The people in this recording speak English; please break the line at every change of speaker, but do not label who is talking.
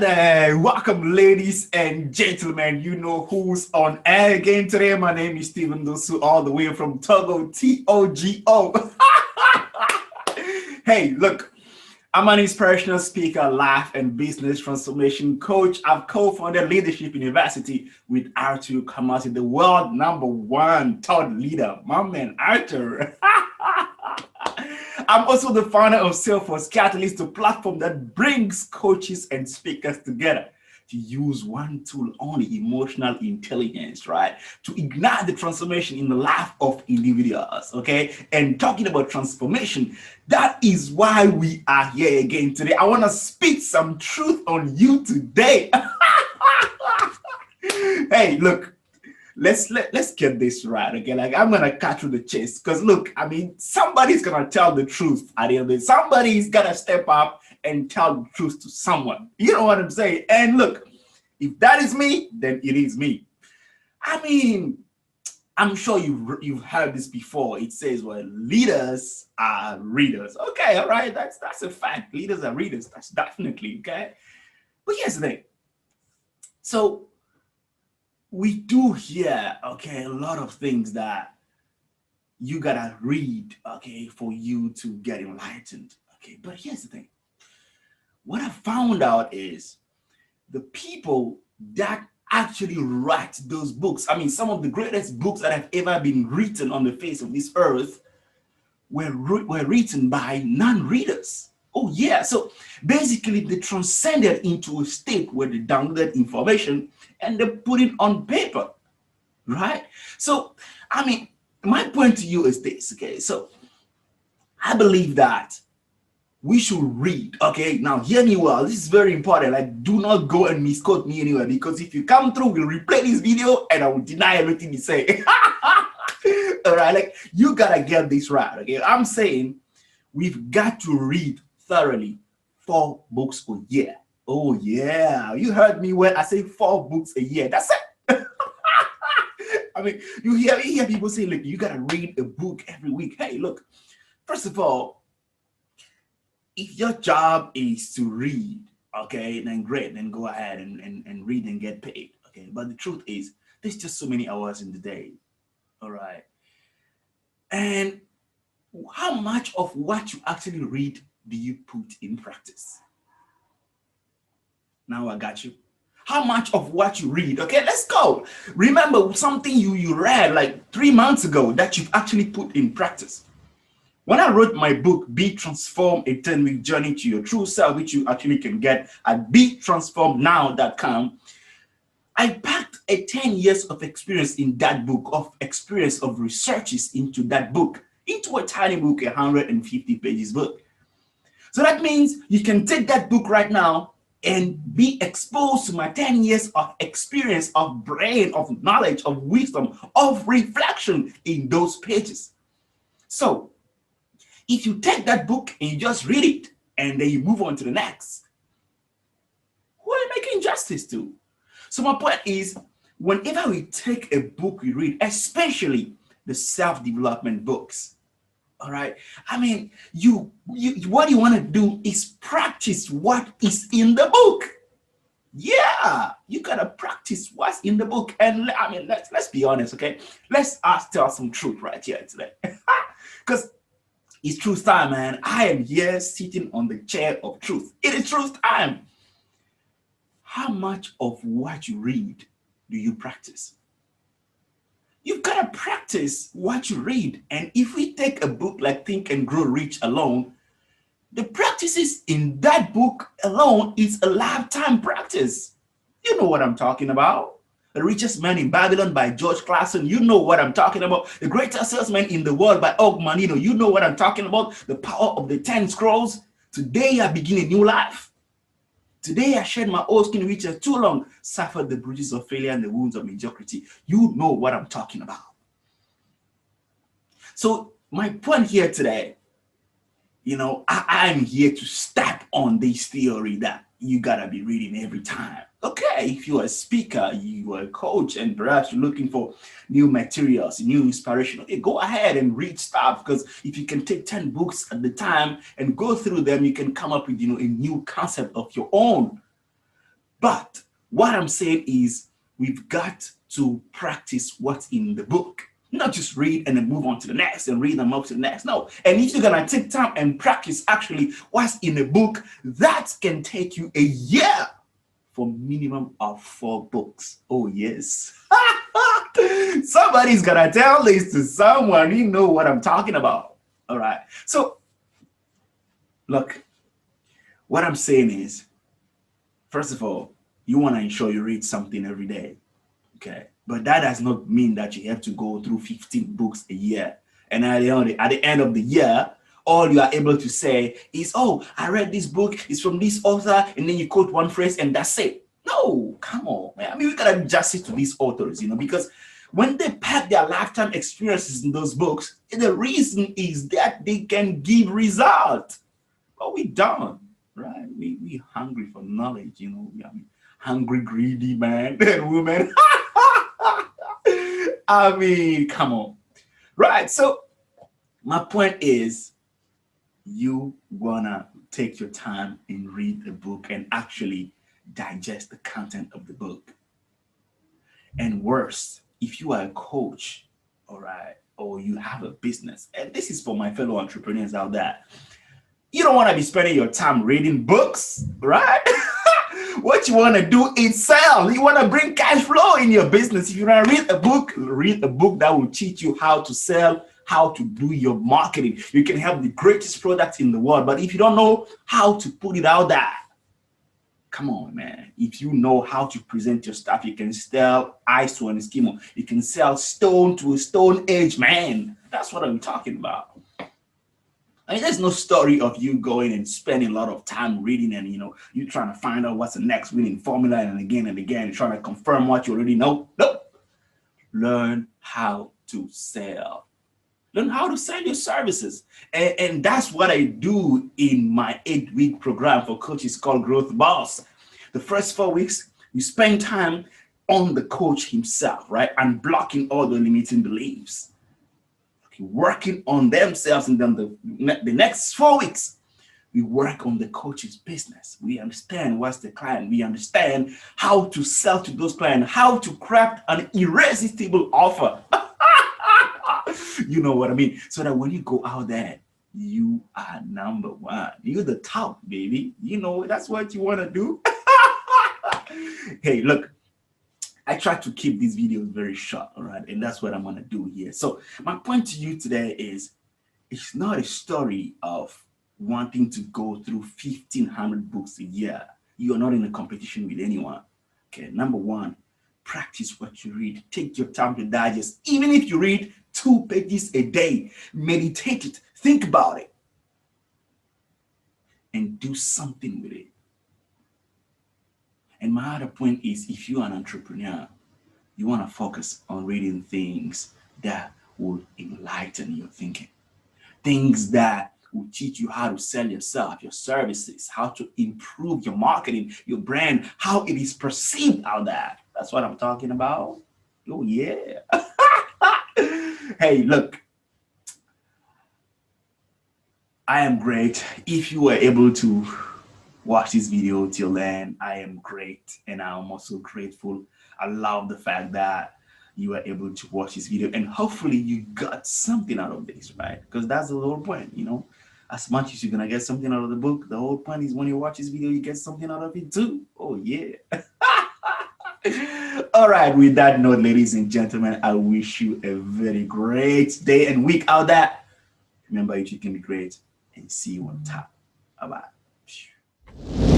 there, welcome ladies and gentlemen. You know who's on air again today. My name is Stephen Dossou, all the way from Togo, Togo. Hey, look, I'm an inspirational speaker, life and business transformation coach. I've co-founded Leadership University with Arthur Kamasi, the world #1 thought leader. My man, Arthur. I'm also the founder of Salesforce Catalyst, a platform that brings coaches and speakers together to use one tool only, emotional intelligence, right? To ignite the transformation in the life of individuals, okay? And talking about transformation, that is why we are here again today. I want to speak some truth on you today. Hey, look. Let's get this right, okay? Like, I'm gonna cut through the chase because look, I mean, somebody's gonna tell the truth at the end of it. Somebody's gotta step up and tell the truth to someone. You know what I'm saying? And look, if that is me, then it is me. I mean, I'm sure you've heard this before. It says, well, leaders are readers. Okay, all right, that's a fact. Leaders are readers. That's definitely okay. But here's the thing. So we do hear, okay, a lot of things that you gotta read, okay, for you to get enlightened, okay. But here's the thing. What I found out is the people that actually write those books, I mean, some of the greatest books that have ever been written on the face of this earth were written by non-readers. Oh yeah, so basically they transcended into a state where they downloaded information and they put it on paper, right? So, I mean, my point to you is this, okay? So, I believe that we should read, okay? Now, hear me well. This is very important. Like, do not go and misquote me anywhere because if you come through, we'll replay this video and I will deny everything you say. All right, like, you gotta get this right, okay? I'm saying we've got to read thoroughly 4 books a year. Oh yeah, you heard me when I say 4 books a year. That's it. I mean, you hear people say, look, you gotta read a book every week. Hey, look, first of all, if your job is to read, okay, then great, then go ahead and read and get paid. Okay, but the truth is there's just so many hours in the day. All right. And how much of what you actually read do you put in practice? Now I got you. How much of what you read? Okay, let's go. Remember something you read like 3 months ago that you've actually put in practice. When I wrote my book, Be Transformed, a 10-week journey to your true self, which you actually can get at betransformednow.com, I packed a 10 years of experience in that book, of experience of researches into that book, into a tiny book, 150 pages book. So that means you can take that book right now and be exposed to my 10 years of experience, of brain, of knowledge, of wisdom, of reflection in those pages. So if you take that book and you just read it and then you move on to the next, who are you making justice to? So my point is, whenever we take a book we read, especially the self-development books, all right, I mean, what you want to do is practice what is in the book. Yeah, you gotta practice what's in the book. And I mean, let's be honest, okay? Let's tell some truth right here today, because it's truth time, man. I am here sitting on the chair of truth. It is truth time. How much of what you read do you practice? You've got to practice what you read. And if we take a book like Think and Grow Rich alone, the practices in that book alone is a lifetime practice. You know what I'm talking about. The Richest Man in Babylon by George Clason. You know what I'm talking about. The Greatest Salesman in the World by Og Manino. You know what I'm talking about. The Power of the 10 Scrolls. Today I begin a new life. Today I shed my old skin which has too long suffered the bruises of failure and the wounds of mediocrity. You know what I'm talking about. So my point here today, you know, I'm here to step on this theory that you gotta be reading every time. Okay, if you're a speaker, you are a coach, and perhaps you're looking for new materials, new inspiration, okay, go ahead and read stuff, because if you can take 10 books at the time and go through them, you can come up with, you know, a new concept of your own. But what I'm saying is we've got to practice what's in the book. Not just read and then move on to the next and read and move to the next. No. And if you're going to take time and practice actually what's in a book, that can take you a year for minimum of 4 books. Oh, yes. Somebody's going to tell this to someone. You know what I'm talking about. All right. So, look, what I'm saying is, first of all, you want to ensure you read something every day. Okay. But that does not mean that you have to go through 15 books a year. And at the end of the year, all you are able to say is, oh, I read this book, it's from this author, and then you quote one phrase and that's it. No, come on, man. I mean, we gotta justice to these authors, because when they pack their lifetime experiences in those books, the reason is that they can give results. But we don't, right? We hungry for knowledge, we are hungry, greedy man and woman. I mean, come on. Right. So my point is you wanna take your time and read the book and actually digest the content of the book. And worse, if you are a coach, all right, or you have a business, and this is for my fellow entrepreneurs out there, you don't want to be spending your time reading books, right? What you want to do is sell. You want to bring cash flow in your business. If you want to read a book that will teach you how to sell, how to do your marketing. You can have the greatest product in the world, but if you don't know how to put it out there, come on, man. If you know how to present your stuff, you can sell ice to an Eskimo. You can sell stone to a stone age man. That's what I'm talking about. I mean, there's no story of you going and spending a lot of time reading and, you trying to find out what's the next winning formula and again, trying to confirm what you already know. Nope. Learn how to sell. Learn how to sell your services. And that's what I do in my 8-week program for coaches called Growth Boss. The first 4 weeks, we spend time on the coach himself, right? And blocking all the limiting beliefs. Working on themselves, and then the next 4 weeks, we work on the coach's business. We understand what's the client. We understand how to sell to those clients, how to craft an irresistible offer. You know what I mean? So that when you go out there, you are number one. You're the top, baby. That's what you want to do. Hey, look. I try to keep these videos very short, all right? And that's what I'm going to do here. So my point to you today is it's not a story of wanting to go through 1,500 books a year. You are not in a competition with anyone. Okay, number one, practice what you read. Take your time to digest. Even if you read 2 pages a day, meditate it. Think about it. And do something with it. And my other point is, if you're an entrepreneur, you want to focus on reading things that will enlighten your thinking. Things that will teach you how to sell yourself, your services, how to improve your marketing, your brand, how it is perceived out there. That's what I'm talking about. Oh, yeah. Hey, look. I am great. If you were able to watch this video till then, I am great, and I'm also grateful. I love the fact that you were able to watch this video, and hopefully you got something out of this, right? Because that's the whole point, as much as you're gonna get something out of the book, the whole point is when you watch this video, you get something out of it too. Oh yeah. All right, with that note, ladies and gentlemen, I wish you a very great day and week out there. Remember, you can be great, and see you on top. Bye-bye.